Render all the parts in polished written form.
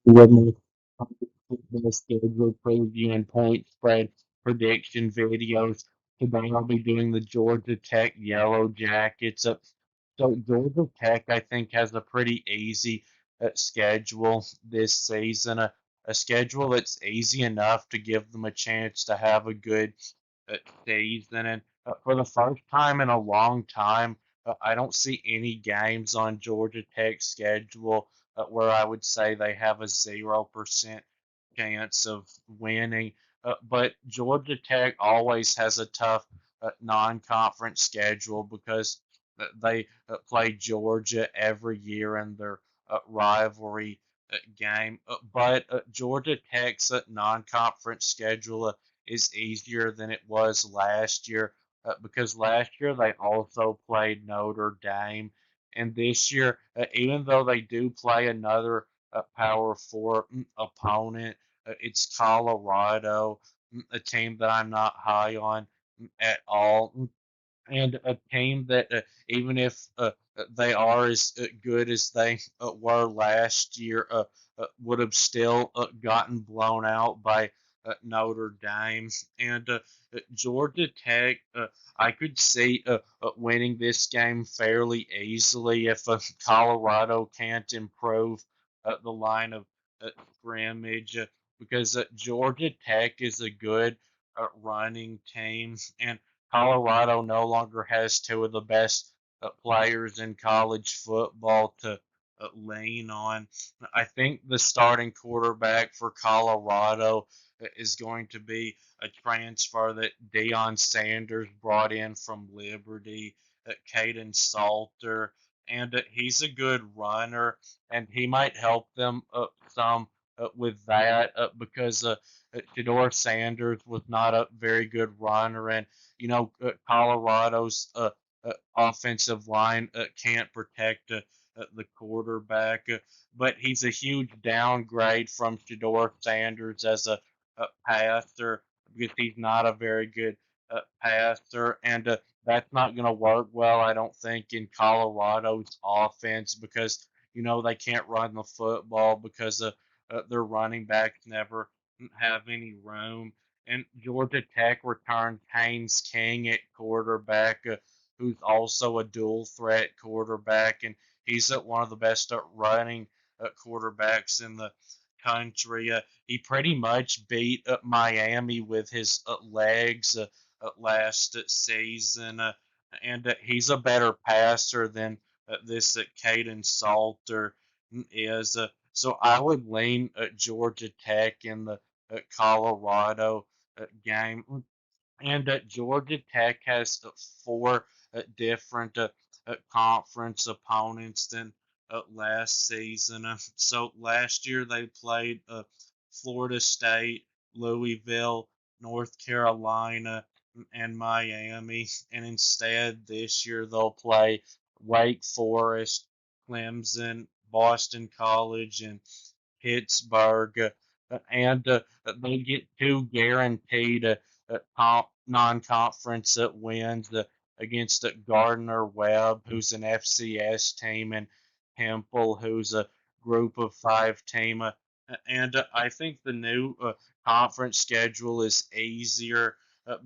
with my football schedule preview and point spread prediction videos. Today I'll be doing the Georgia Tech Yellow Jackets. So Georgia Tech, I think, has a pretty easy schedule this season. A schedule that's easy enough to give them a chance to have a good uh, season. And for the first time in a long time, I don't see any games on Georgia Tech's schedule where I would say they have a 0% chance of winning. But Georgia Tech always has a tough non-conference schedule because they play Georgia every year in their rivalry game. But Georgia Tech's non-conference schedule is easier than it was last year because last year they also played Notre Dame. And this year, even though they do play another Power Four opponent, it's Colorado, a team that I'm not high on at all, and a team that even if they are as good as they were last year, would have still gotten blown out by Notre Dame and Georgia Tech. I could see winning this game fairly easily if Colorado can't improve the line of scrimmage because Georgia Tech is a good running team and Colorado no longer has two of the best players in college football to lean on. I think the starting quarterback for Colorado is going to be a transfer that Deion Sanders brought in from Liberty, Caden Salter, and he's a good runner, and he might help them some with that because Shedeur Sanders was not a very good runner, and Colorado's offensive line can't protect the quarterback, but he's a huge downgrade from Shedeur Sanders as a passer because he's not a very good passer, and that's not going to work well, I don't think, in Colorado's offense because they can't run the football because their running backs never have any room. And Georgia Tech returns Haynes King at quarterback, who's also a dual threat quarterback, and he's at one of the best running quarterbacks in the country. He pretty much beat Miami with his legs last season, and he's a better passer than this Caden Salter is. So I would lean Georgia Tech in the Colorado game. And Georgia Tech has four different conference opponents than last season. So last year they played Florida State, Louisville, North Carolina, and Miami. And instead, this year they'll play Wake Forest, Clemson, Boston College, and Pittsburgh. And they get two guaranteed non-conference wins against Gardner Webb, who's an FCS team, and Temple, who's a Group of Five team. And I think the new conference schedule is easier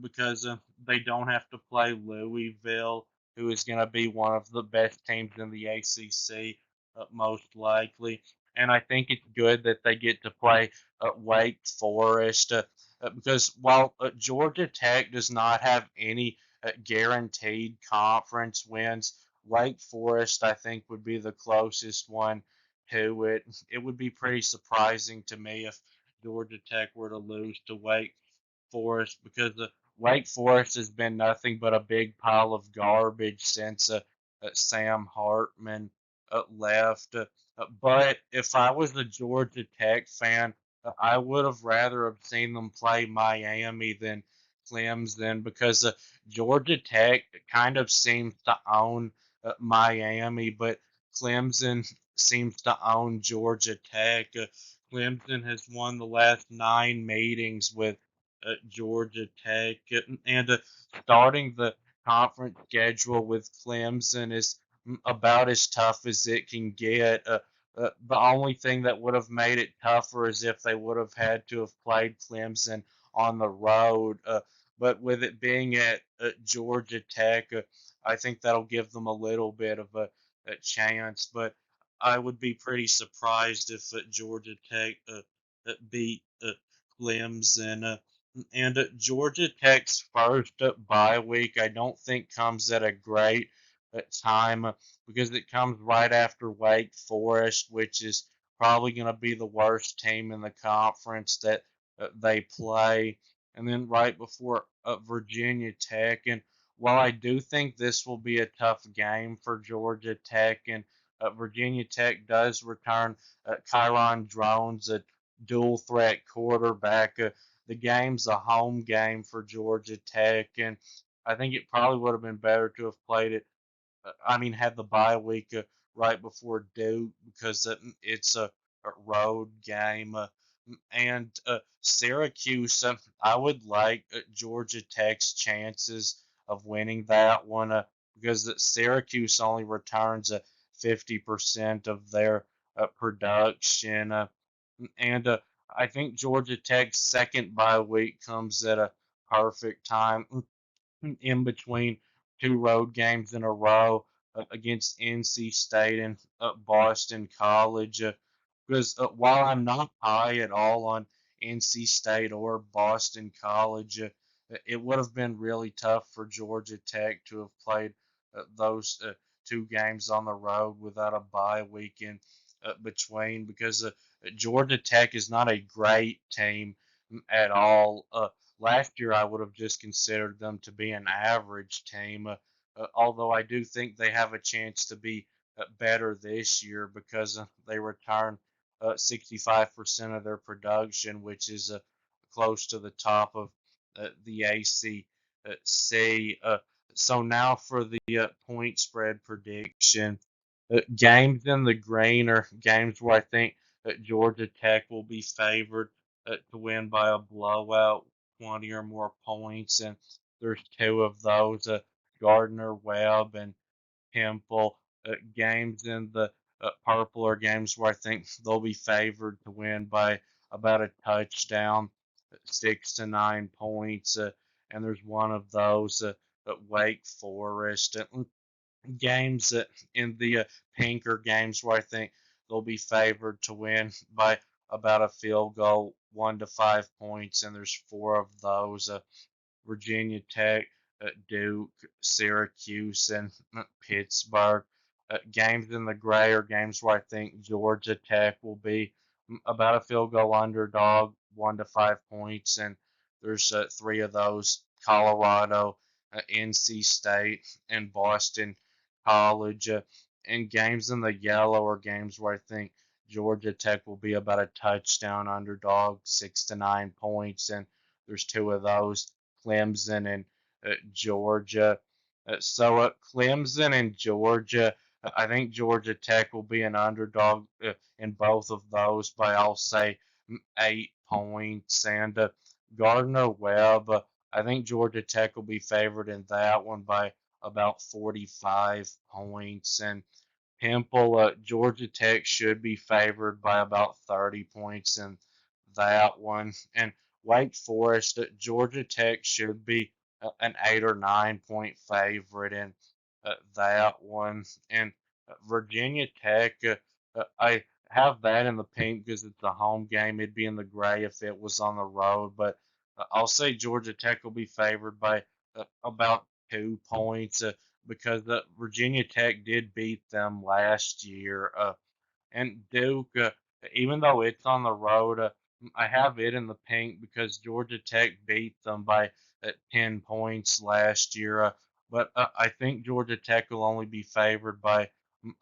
because they don't have to play Louisville, who is going to be one of the best teams in the ACC, most likely. And I think it's good that they get to play Wake Forest because while Georgia Tech does not have any guaranteed conference wins, Wake Forest, I think, would be the closest one to it. It would be pretty surprising to me if Georgia Tech were to lose to Wake Forest because the Wake Forest has been nothing but a big pile of garbage since Sam Hartman left. But if I was a Georgia Tech fan, I would have rather have seen them play Miami than Clemson because Georgia Tech kind of seems to own Miami, but Clemson seems to own Georgia Tech. Clemson has won the last nine meetings with Georgia Tech, and starting the conference schedule with Clemson is about as tough as it can get. The only thing that would have made it tougher is if they would have had to have played Clemson on the road. But with it being at Georgia Tech, I think that'll give them a little bit of a chance. But I would be pretty surprised if Georgia Tech beat Clemson. And Georgia Tech's first bye week, I don't think comes at a great time because it comes right after Wake Forest, which is probably going to be the worst team in the conference that they play, and then right before Virginia Tech. And while I do think this will be a tough game for Georgia Tech, and Virginia Tech does return Kyron Drones, a dual threat quarterback. The game's a home game for Georgia Tech, and I think it probably would have been better to have played it. I mean, had the bye week right before Duke because it's a road game. And Syracuse, I would like Georgia Tech's chances of winning that one because Syracuse only returns 50% of their production. And I think Georgia Tech's second bye week comes at a perfect time in between two road games in a row against NC State and Boston College. Because while I'm not high at all on NC State or Boston College, it would have been really tough for Georgia Tech to have played those two games on the road without a bye week in between because Georgia Tech is not a great team at all. Last year, I would have just considered them to be an average team, although I do think they have a chance to be better this year because they return 65% of their production, which is close to the top of the ACC. So now for the point spread prediction. Games in the green are games where I think Georgia Tech will be favored to win by a blowout, 20 or more points, and there's two of those, Gardner Webb and Temple. Games in the purple are games where I think they'll be favored to win by about a touchdown, 6 to 9 points, and there's one of those at Wake Forest. Games in the pinker games where I think they'll be favored to win by about a field goal, 1 to 5 points, and there's four of those. Virginia Tech, Duke, Syracuse, and Pittsburgh. Games in the gray are games where I think Georgia Tech will be about a field goal underdog, 1 to 5 points, and there's three of those: Colorado, NC State, and Boston College. And games in the yellow are games where I think Georgia Tech will be about a touchdown underdog, 6 to 9 points, and there's two of those: Clemson and Georgia. So Clemson and Georgia, I think Georgia Tech will be an underdog in both of those by I'll say 8 points. And Gardner Webb, I think Georgia Tech will be favored in that one by about 45 points. And Temple, Georgia Tech should be favored by about 30 points in that one. And Wake Forest, Georgia Tech should be an 8 or 9 point favorite in that one. And Virginia Tech, I have that in the pink because it's a home game. It'd be in the gray if it was on the road. But I'll say Georgia Tech will be favored by about 2 points because Virginia Tech did beat them last year. And Duke, even though it's on the road, I have it in the pink because Georgia Tech beat them by 10 points last year. But I think Georgia Tech will only be favored by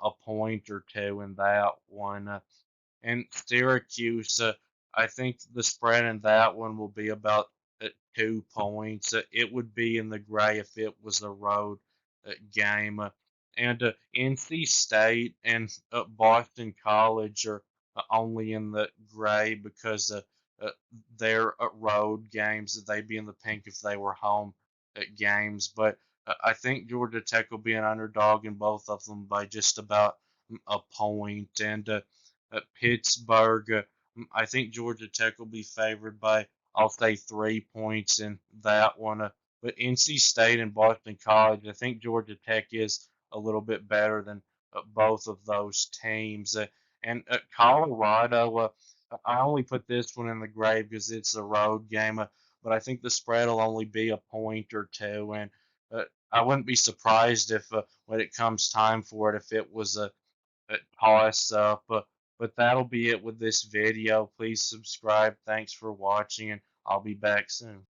a point or two in that one. And Syracuse, I think the spread in that one will be about 2 points. It would be in the gray if it was a road game. And NC State and Boston College are only in the gray because uh, they're road games. They'd be in the pink if they were home games. But I think Georgia Tech will be an underdog in both of them by just about a point, and Pittsburgh. I think Georgia Tech will be favored by, I'll say, 3 points in that one. But NC State and Boston College, I think Georgia Tech is a little bit better than both of those teams. And Colorado, I only put this one in the grave because it's a road game, but I think the spread will only be a point or two. And I wouldn't be surprised if, when it comes time for it, if it was a toss up. But that'll be it with this video. Please subscribe. Thanks for watching, and I'll be back soon.